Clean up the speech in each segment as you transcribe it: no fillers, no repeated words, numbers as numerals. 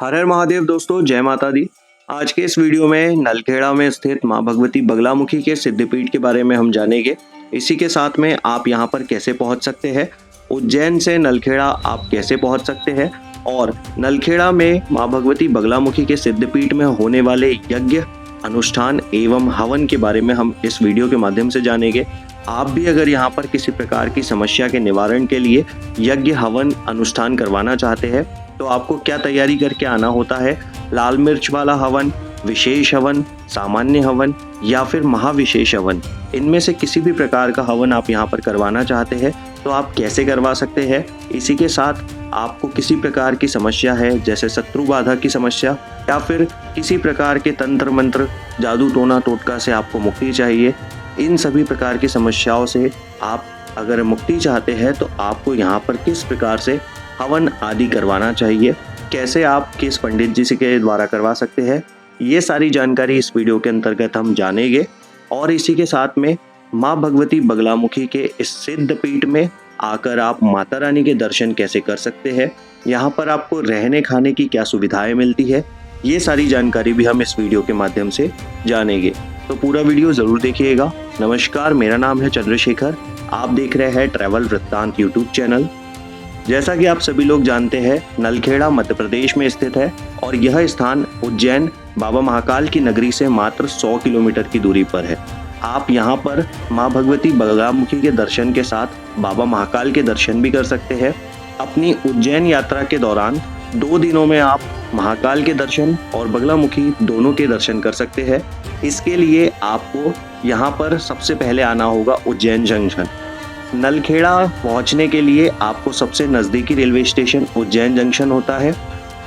हर हर महादेव दोस्तों, जय माता दी। आज के इस वीडियो में नलखेड़ा में स्थित माँ भगवती बगलामुखी के सिद्धपीठ के बारे में हम जानेंगे। इसी के साथ में आप यहाँ पर कैसे पहुँच सकते हैं, उज्जैन से नलखेड़ा आप कैसे पहुँच सकते हैं और नलखेड़ा में माँ भगवती बगलामुखी के सिद्धपीठ में होने वाले यज्ञ, अनुष्ठान एवं हवन के बारे में हम इस वीडियो के माध्यम से जानेंगे। आप भी अगर यहाँ पर किसी प्रकार की समस्या के निवारण के लिए यज्ञ, हवन, अनुष्ठान करवाना चाहते हैं तो आपको क्या तैयारी करके आना होता है। लाल मिर्च वाला हवन, विशेष हवन, सामान्य हवन या फिर महाविशेष हवन, इनमें से किसी भी प्रकार का हवन आप यहाँ पर करवाना चाहते हैं तो आप कैसे करवा सकते हैं। इसी के साथ आपको किसी प्रकार की समस्या है जैसे शत्रु बाधा की समस्या या फिर किसी प्रकार के तंत्र मंत्र, जादू टोना टोटका से आपको मुक्ति चाहिए, इन सभी प्रकार की समस्याओं से आप अगर मुक्ति चाहते हैं तो आपको यहाँ पर किस प्रकार से हवन आदि करवाना चाहिए, कैसे आप किस पंडित जी से के द्वारा करवा सकते हैं, ये सारी जानकारी इस वीडियो के अंतर्गत हम जानेंगे। और इसी के साथ में माँ भगवती बगलामुखी के इस सिद्ध पीठ में आकर आप माता रानी के दर्शन कैसे कर सकते हैं, यहाँ पर आपको रहने खाने की क्या सुविधाएं मिलती है, ये सारी जानकारी भी हम इस वीडियो के माध्यम से जानेंगे। तो पूरा वीडियो ज़रूर देखिएगा। नमस्कार, मेरा नाम है चंद्रशेखर, आप देख रहे हैं ट्रैवल वृत्तांत यूट्यूब चैनल। जैसा कि आप सभी लोग जानते हैं, नलखेड़ा मध्य प्रदेश में स्थित है और यह स्थान उज्जैन बाबा महाकाल की नगरी से मात्र 100 किलोमीटर की दूरी पर है। आप यहाँ पर माँ भगवती बगलामुखी के दर्शन के साथ बाबा महाकाल के दर्शन भी कर सकते हैं। अपनी उज्जैन यात्रा के दौरान 2 दिनों में आप महाकाल के दर्शन और बगलामुखी दोनों के दर्शन कर सकते हैं। इसके लिए आपको यहाँ पर सबसे पहले आना होगा उज्जैन जंक्शन। नलखेड़ा पहुंचने के लिए आपको सबसे नज़दीकी रेलवे स्टेशन उज्जैन जंक्शन होता है।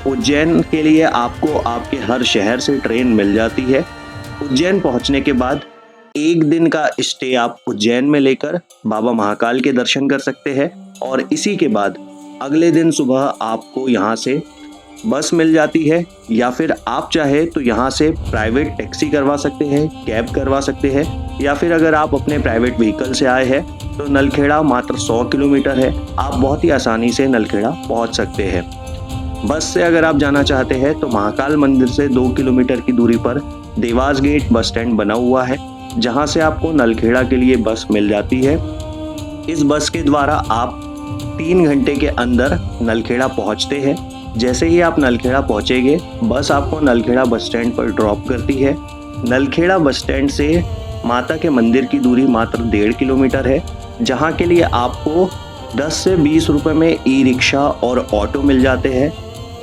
उज्जैन के लिए आपको आपके हर शहर से ट्रेन मिल जाती है। उज्जैन पहुंचने के बाद 1 दिन का स्टे आप उज्जैन में लेकर बाबा महाकाल के दर्शन कर सकते हैं और इसी के बाद अगले दिन सुबह आपको यहाँ से बस मिल जाती है या फिर आप चाहे तो यहाँ से प्राइवेट टैक्सी करवा सकते हैं, कैब करवा सकते हैं या फिर अगर आप अपने प्राइवेट व्हीकल से आए हैं तो नलखेड़ा मात्र 100 किलोमीटर है, आप बहुत ही आसानी से नलखेड़ा पहुँच सकते हैं। बस से अगर आप जाना चाहते हैं तो महाकाल मंदिर से 2 किलोमीटर की दूरी पर देवास गेट बस स्टैंड बना हुआ है, जहाँ से आपको नलखेड़ा के लिए बस मिल जाती है। इस बस के द्वारा आप 3 घंटे के अंदर नलखेड़ा पहुँचते हैं। जैसे ही आप नलखेड़ा पहुँचेंगे, बस आपको नलखेड़ा बस स्टैंड पर ड्रॉप करती है। नलखेड़ा बस स्टैंड से माता के मंदिर की दूरी मात्र 1.5 किलोमीटर है, जहाँ के लिए आपको 10 से 20 रुपए में ई रिक्शा और ऑटो मिल जाते हैं।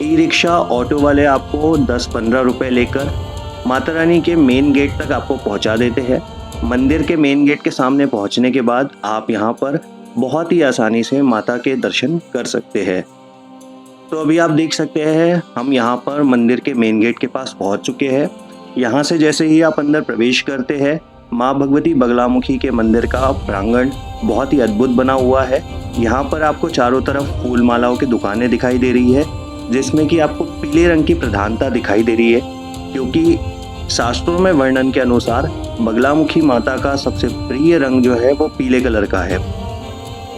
ई रिक्शा ऑटो वाले आपको 10-15 रुपए लेकर माता रानी के मेन गेट तक आपको पहुँचा देते हैं। मंदिर के मेन गेट के सामने पहुँचने के बाद आप यहाँ पर बहुत ही आसानी से माता के दर्शन कर सकते हैं। तो अभी आप देख सकते हैं हम यहाँ पर मंदिर के मेन गेट के पास पहुँच चुके हैं। यहाँ से जैसे ही आप अंदर प्रवेश करते हैं, माँ भगवती बगलामुखी के मंदिर का प्रांगण बहुत ही अद्भुत बना हुआ है। यहाँ पर आपको चारों तरफ फूल मालाओं की दुकानें दिखाई दे रही है, जिसमें कि आपको पीले रंग की प्रधानता दिखाई दे रही है, क्योंकि शास्त्रों में वर्णन के अनुसार बगलामुखी माता का सबसे प्रिय रंग जो है वो पीले कलर का है।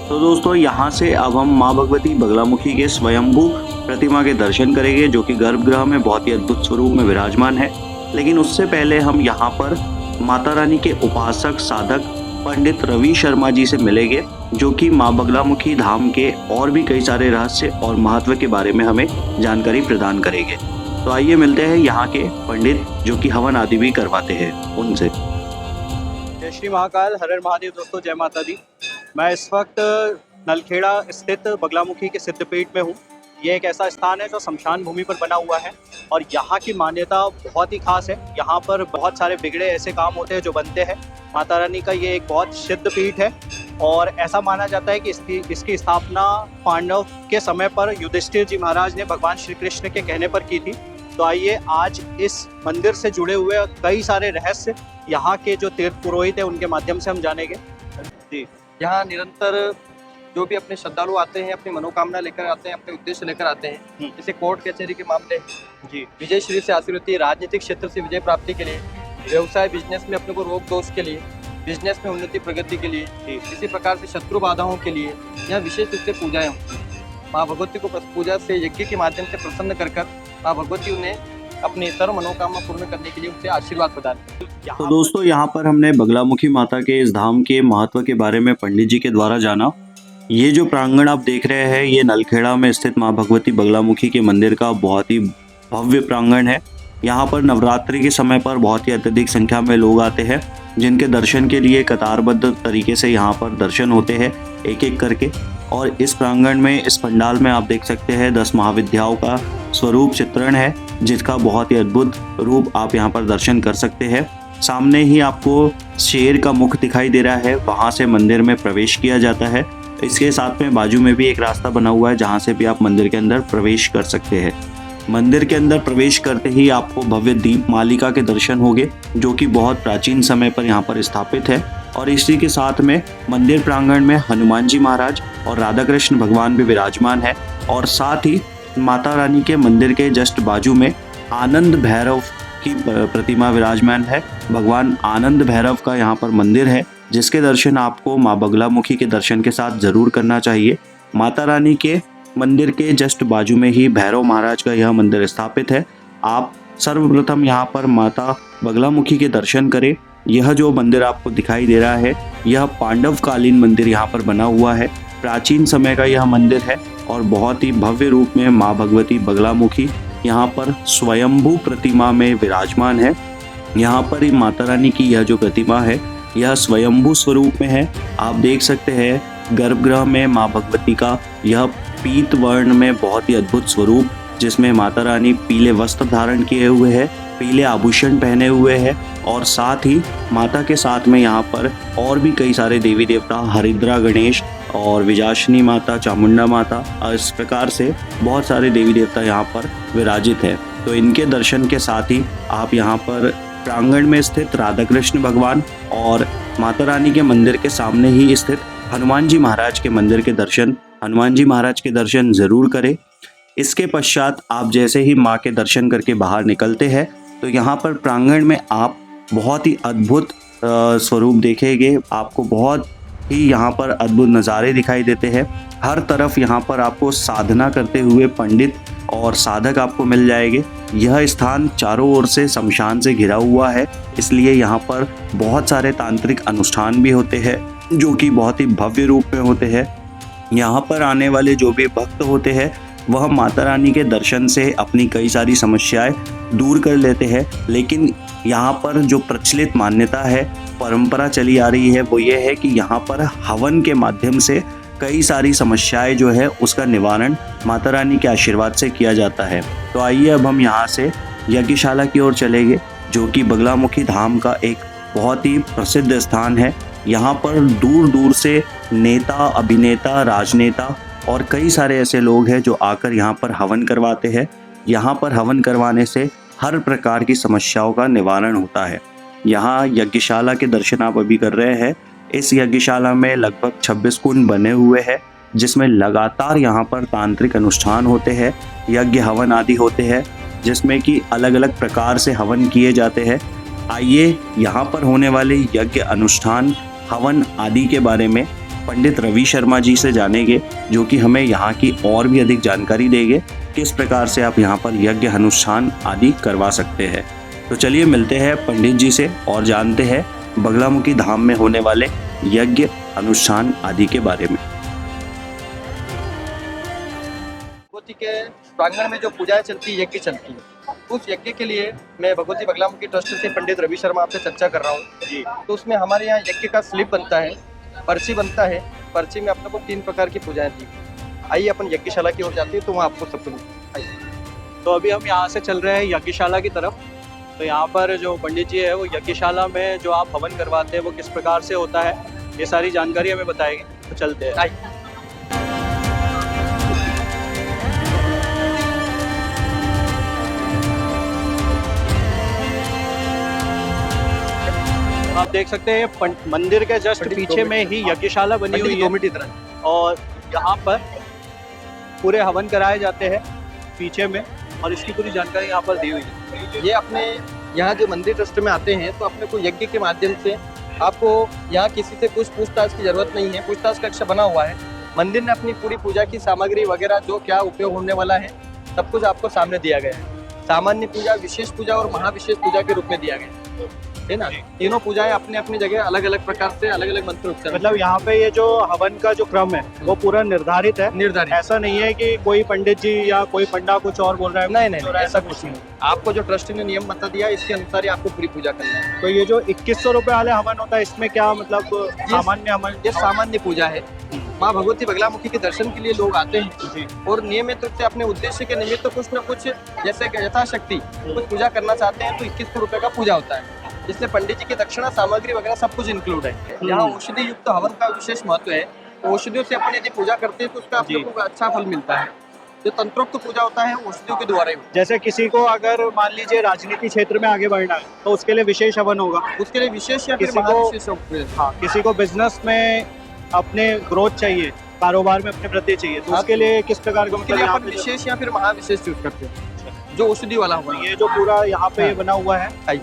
तो दोस्तों, यहाँ से अब हम माँ भगवती बगलामुखी के स्वयंभू प्रतिमा के दर्शन करेंगे, जो कि गर्भगृह में बहुत ही अद्भुत स्वरूप में विराजमान है। लेकिन उससे पहले हम यहाँ पर माता रानी के उपासक साधक पंडित रवि शर्मा जी से मिलेंगे, जो कि माँ बगलामुखी धाम के और भी कई सारे रहस्य और महत्व के बारे में हमें जानकारी प्रदान करेंगे। तो आइए मिलते हैं यहाँ के पंडित जो कि हवन आदि भी करवाते हैं उनसे। जय श्री महाकाल, हर हर महादेव दोस्तों, जय माता दी। मैं इस वक्त नलखेड़ा स्थित बगलामुखी के सिद्धपीठ में हूँ। ये एक ऐसा स्थान है जो शमशान भूमि पर बना हुआ है और यहाँ की मान्यता बहुत ही खास है। यहाँ पर बहुत सारे बिगड़े ऐसे काम होते हैं जो बनते हैं। माता रानी का ये एक बहुत सिद्ध पीठ है और ऐसा माना जाता है कि इसकी स्थापना पांडव के समय पर युधिष्ठिर जी महाराज ने भगवान श्री कृष्ण के कहने पर की थी। तो आइए आज इस मंदिर से जुड़े हुए कई सारे रहस्य यहाँ के जो तीर्थ पुरोहित हैं उनके माध्यम से हम जानेंगे। जी, यहाँ निरंतर जो भी अपने श्रद्धालु आते हैं, अपनी मनोकामना लेकर आते हैं, अपने उद्देश्य लेकर आते हैं। जैसे कोर्ट कचहरी के मामले, जी, विजय श्री से हासिल होती है, राजनीतिक क्षेत्र से विजय प्राप्ति के लिए, व्यवसाय बिजनेस में अपने को रोक दोष के लिए, बिजनेस में उन्नति प्रगति के लिए, इसी प्रकार से शत्रु बाधाओं के लिए यहाँ विशेष रूप से पूजाएं होती हैं। माँ भगवती को पूजा से यज्ञ के माध्यम से प्रसन्न कर माँ भगवती उन्हें अपनी सर्व मनोकामना पूर्ण करने के लिए उनसे आशीर्वाद प्रदान करती है। तो दोस्तों यहाँ पर हमने बगलामुखी माता के इस धाम के महत्व के बारे में पंडित जी के द्वारा जाना। ये जो प्रांगण आप देख रहे हैं ये नलखेड़ा में स्थित माँ भगवती बगलामुखी के मंदिर का बहुत ही भव्य प्रांगण है। यहाँ पर नवरात्रि के समय पर बहुत ही अत्यधिक संख्या में लोग आते हैं, जिनके दर्शन के लिए कतारबद्ध तरीके से यहाँ पर दर्शन होते हैं एक एक करके। और इस प्रांगण में, इस पंडाल में आप देख सकते हैं 10 महाविद्याओं का स्वरूप चित्रण है, जिसका बहुत ही अद्भुत रूप आप यहाँ पर दर्शन कर सकते हैं। सामने ही आपको शेर का मुख दिखाई दे रहा है, वहाँ से मंदिर में प्रवेश किया जाता है। इसके साथ में बाजू में भी एक रास्ता बना हुआ है, जहाँ से भी आप मंदिर के अंदर प्रवेश कर सकते हैं। मंदिर के अंदर प्रवेश करते ही आपको भव्य दीप मालिका के दर्शन होंगे, जो कि बहुत प्राचीन समय पर यहाँ पर स्थापित है। और इसी के साथ में मंदिर प्रांगण में हनुमान जी महाराज और राधा कृष्ण भगवान भी विराजमान है। और साथ ही माता रानी के मंदिर के जस्ट बाजू में आनंद भैरव की प्रतिमा विराजमान है। भगवान आनंद भैरव का यहाँ पर मंदिर है, जिसके दर्शन आपको माँ बगलामुखी के दर्शन के साथ जरूर करना चाहिए। माता रानी के मंदिर के जस्ट बाजू में ही भैरव महाराज का यह मंदिर स्थापित है। आप सर्वप्रथम यहाँ पर माता बगलामुखी के दर्शन करें। यह जो मंदिर आपको दिखाई दे रहा है, यह पांडवकालीन मंदिर यहाँ पर बना हुआ है। प्राचीन समय का यह मंदिर है और बहुत ही भव्य रूप में माँ भगवती बगलामुखी यहाँ पर स्वयंभू प्रतिमा में विराजमान है। यहाँ पर ही माता रानी की यह जो प्रतिमा है, यह स्वयंभू स्वरूप में है। आप देख सकते हैं गर्भगृह में माँ भगवती का यह पीत वर्ण में बहुत ही अद्भुत स्वरूप, जिसमें माता रानी पीले वस्त्र धारण किए हुए है, पीले आभूषण पहने हुए हैं। और साथ ही माता के साथ में यहाँ पर और भी कई सारे देवी देवता, हरिद्रा गणेश और विजाशनी माता, चामुंडा माता, इस प्रकार से बहुत सारे देवी देवता यहाँ पर विराजित है। तो इनके दर्शन के साथ ही आप यहाँ पर प्रांगण में स्थित राधा कृष्ण भगवान और माता रानी के मंदिर के सामने ही स्थित हनुमान जी महाराज के मंदिर के दर्शन, हनुमान जी महाराज के दर्शन जरूर करें। इसके पश्चात आप जैसे ही माँ के दर्शन करके बाहर निकलते हैं, तो यहाँ पर प्रांगण में आप बहुत ही अद्भुत स्वरूप देखेंगे। आपको बहुत ही यहाँ पर अद्भुत नज़ारे दिखाई देते हैं। हर तरफ यहाँ पर आपको साधना करते हुए पंडित और साधक आपको मिल जाएंगे। यह स्थान चारों ओर से शमशान से घिरा हुआ है, इसलिए यहाँ पर बहुत सारे तांत्रिक अनुष्ठान भी होते हैं, जो कि बहुत ही भव्य रूप में होते हैं। यहाँ पर आने वाले जो भी भक्त होते हैं, वह माता रानी के दर्शन से अपनी कई सारी समस्याएं दूर कर लेते हैं। लेकिन यहाँ पर जो प्रचलित मान्यता है, परंपरा चली आ रही है, वो ये है कि यहाँ पर हवन के माध्यम से कई सारी समस्याएं जो है उसका निवारण माता रानी के आशीर्वाद से किया जाता है। तो आइए अब हम यहाँ से यज्ञशाला की ओर चलेंगे, जो कि बगलामुखी धाम का एक बहुत ही प्रसिद्ध स्थान है। यहाँ पर दूर दूर से नेता, अभिनेता, राजनेता और कई सारे ऐसे लोग हैं जो आकर यहाँ पर हवन करवाते हैं। यहाँ पर हवन करवाने से हर प्रकार की समस्याओं का निवारण होता है। यहाँ यज्ञशाला के दर्शन आप अभी कर रहे हैं। इस यज्ञशाला में लगभग 26 कुंड बने हुए हैं, जिसमें लगातार यहाँ पर तांत्रिक अनुष्ठान होते हैं, यज्ञ हवन आदि होते हैं, जिसमें कि अलग अलग प्रकार से हवन किए जाते हैं। आइए यहाँ पर होने वाले यज्ञ अनुष्ठान, हवन आदि के बारे में पंडित रवि शर्मा जी से जानेंगे, जो कि हमें यहाँ की और भी अधिक जानकारी देंगे, किस प्रकार से आप यहाँ पर यज्ञ अनुष्ठान आदि करवा सकते हैं। तो चलिए मिलते हैं पंडित जी से और जानते हैं बगलामुखी धाम में होने वाले यज्ञ अनुष्ठान आदि के बारे में। भगवती के प्रांगण में जो पूजाएं चलती है, यज्ञ चलती है, उस यज्ञ के लिए मैं भगवती बगलामुखी ट्रस्ट से पंडित रवि शर्मा आपसे चर्चा कर रहा हूँ जी। तो उसमें हमारे यहाँ यज्ञ का स्लिप बनता है, पर्ची बनता है। पर्ची में अपने को 3 प्रकार की पूजाएं थी। आइए अपन यज्ञशाला की ओर जाते हैं, तो वहाँ आपको सब कुछ आइए। तो अभी हम यहाँ से चल रहे हैं यज्ञशाला की तरफ। तो यहाँ पर जो पंडित जी है, वो यज्ञशाला में जो आप हवन करवाते हैं वो किस प्रकार से होता है, ये सारी जानकारी हमें बताएंगे। तो चलते हैं, आइए। आप देख सकते हैं मंदिर के जस्ट पीछे में ही यज्ञशाला बनी हुई है और यहाँ पर पूरे हवन कराए जाते हैं पीछे में, और इसकी पूरी जानकारी यहाँ पर दी हुई है। ये अपने यहाँ जो मंदिर ट्रस्ट में आते हैं, तो अपने को यज्ञ के माध्यम से आपको यहाँ किसी से कुछ पूछताछ की जरूरत नहीं है। पूछताछ कक्ष बना हुआ है, मंदिर ने अपनी पूरी पूजा की सामग्री वगैरह जो क्या उपयोग होने वाला है सब कुछ आपको सामने दिया गया है। सामान्य पूजा, विशेष पूजा और महाविशेष पूजा के रूप में दिया गया है ना। तीनों पूजाएं अपने अपनी जगह अलग अलग प्रकार से अलग अलग मंत्र उच्चारण। मतलब यहाँ पे ये जो हवन का जो क्रम है वो पूरा निर्धारित है। निर्धारित, ऐसा नहीं है कि कोई पंडित जी या कोई पंडा कुछ और बोल रहा है। नहीं, ऐसा कुछ नहीं। आपको जो ट्रस्ट ने नियम बता दिया इसके अनुसार ही आपको पूरी पूजा करना है। तो ये जो 2100 रुपए वाले हवन होता है इसमें क्या मतलब सामान्य हवन? ये सामान्य पूजा है। माँ भगवती बगलामुखी के दर्शन के लिए लोग आते हैं और नियमित रूप से अपने उद्देश्य के निमित्त कुछ न कुछ जैसे यथाशक्ति कुछ पूजा करना चाहते हैं तो 2100 रुपए का पूजा होता है। इसमें पंडित जी की दक्षिणा, सामग्री वगैरह सब कुछ इंक्लूड है। यहाँ औषधि युक्त हवन का विशेष महत्व है। औषधियों से अपन यदि पूजा करते हैं तो उसका आपको अच्छा फल मिलता है। जो तंत्रोक्त पूजा होता है औषधियों के द्वारा ही। जैसे किसी को अगर मान लीजिए राजनीति क्षेत्र में आगे बढ़ना है तो उसके लिए विशेष हवन होगा। उसके लिए विशेष या फिर किसी को महाविशेष। हाँ, किसी को बिजनेस में अपने ग्रोथ चाहिए, कारोबार में अपने वृद्धि चाहिए तो उसके लिए किस प्रकार का उसके लिए अपन विशेष या फिर महाविशेष यूज करते हैं जो औषधि वाला हुआ। ये जो पूरा यहाँ पे बना हुआ है,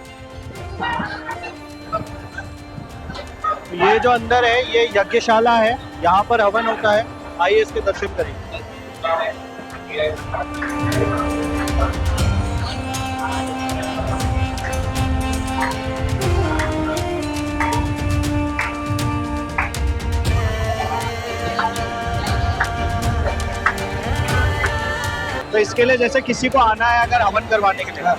ये जो अंदर है ये यज्ञशाला है, यहाँ पर हवन होता है। आइए इसके दर्शन करेंगे। तो इसके लिए जैसे किसी को आना है अगर हवन करवाने के लिए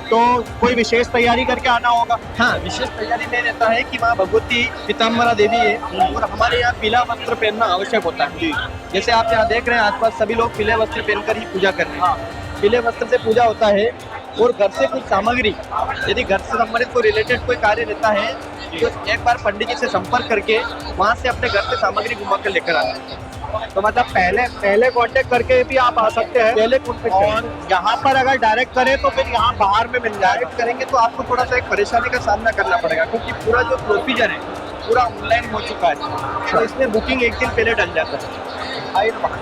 तो कोई विशेष तैयारी करके आना होगा। हाँ, विशेष तैयारी में रहता है कि माँ भगवती पीताम्बरा देवी है और हमारे यहाँ पीला वस्त्र पहनना आवश्यक होता है। जैसे आप यहाँ देख रहे हैं आसपास सभी लोग पीले वस्त्र पहनकर ही पूजा कर रहे हैं। पीले वस्त्र से पूजा होता है और घर से कुछ सामग्री, यदि घर से संबंधित कोई रिलेटेड कोई कार्य रहता है तो एक बार पंडित जी से संपर्क करके वहाँ से अपने घर से सामग्री घुमा कर लेकर आना है। तो मतलब पहले कांटेक्ट करके भी आप आ सकते हैं। पहले कांटेक्ट और यहाँ पर अगर डायरेक्ट करें तो फिर यहाँ बाहर में मिल जाए। डायरेक्ट करेंगे तो आपको थोड़ा सा एक परेशानी का सामना करना पड़ेगा क्योंकि पूरा जो प्रोसीजर है पूरा ऑनलाइन हो चुका है तो इसमें बुकिंग एक दिन पहले डल जाता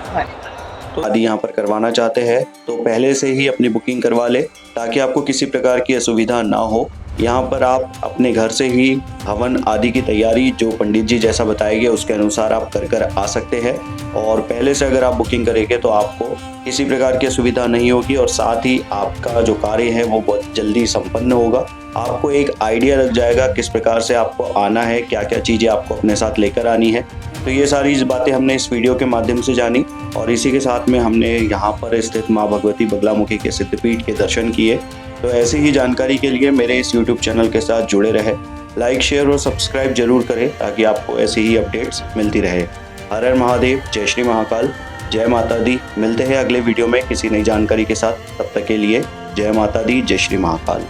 है। तो यदि यहाँ पर करवाना चाहते हैं तो पहले से ही अपनी बुकिंग करवा ले ताकि आपको किसी प्रकार की असुविधा ना हो। यहाँ पर आप अपने घर से ही हवन आदि की तैयारी जो पंडित जी जैसा बताएंगे उसके अनुसार आप कर आ सकते हैं। और पहले से अगर आप बुकिंग करेंगे तो आपको किसी प्रकार की असुविधा नहीं होगी और साथ ही आपका जो कार्य है वो बहुत जल्दी संपन्न होगा। आपको एक आइडिया लग जाएगा किस प्रकार से आपको आना है, क्या क्या चीज़ें आपको अपने साथ लेकर आनी है। तो ये सारी बातें हमने इस वीडियो के माध्यम से जानी और इसी के साथ में हमने यहाँ पर स्थित माँ भगवती बगलामुखी के सिद्धपीठ के दर्शन किए। तो ऐसी ही जानकारी के लिए मेरे इस YouTube चैनल के साथ जुड़े रहे, लाइक शेयर और सब्सक्राइब जरूर करें ताकि आपको ऐसी ही अपडेट्स मिलती रहे। हर हर महादेव, जय श्री महाकाल, जय माता दी। मिलते हैं अगले वीडियो में किसी नई जानकारी के साथ। तब तक के लिए जय माता दी, जय श्री महाकाल।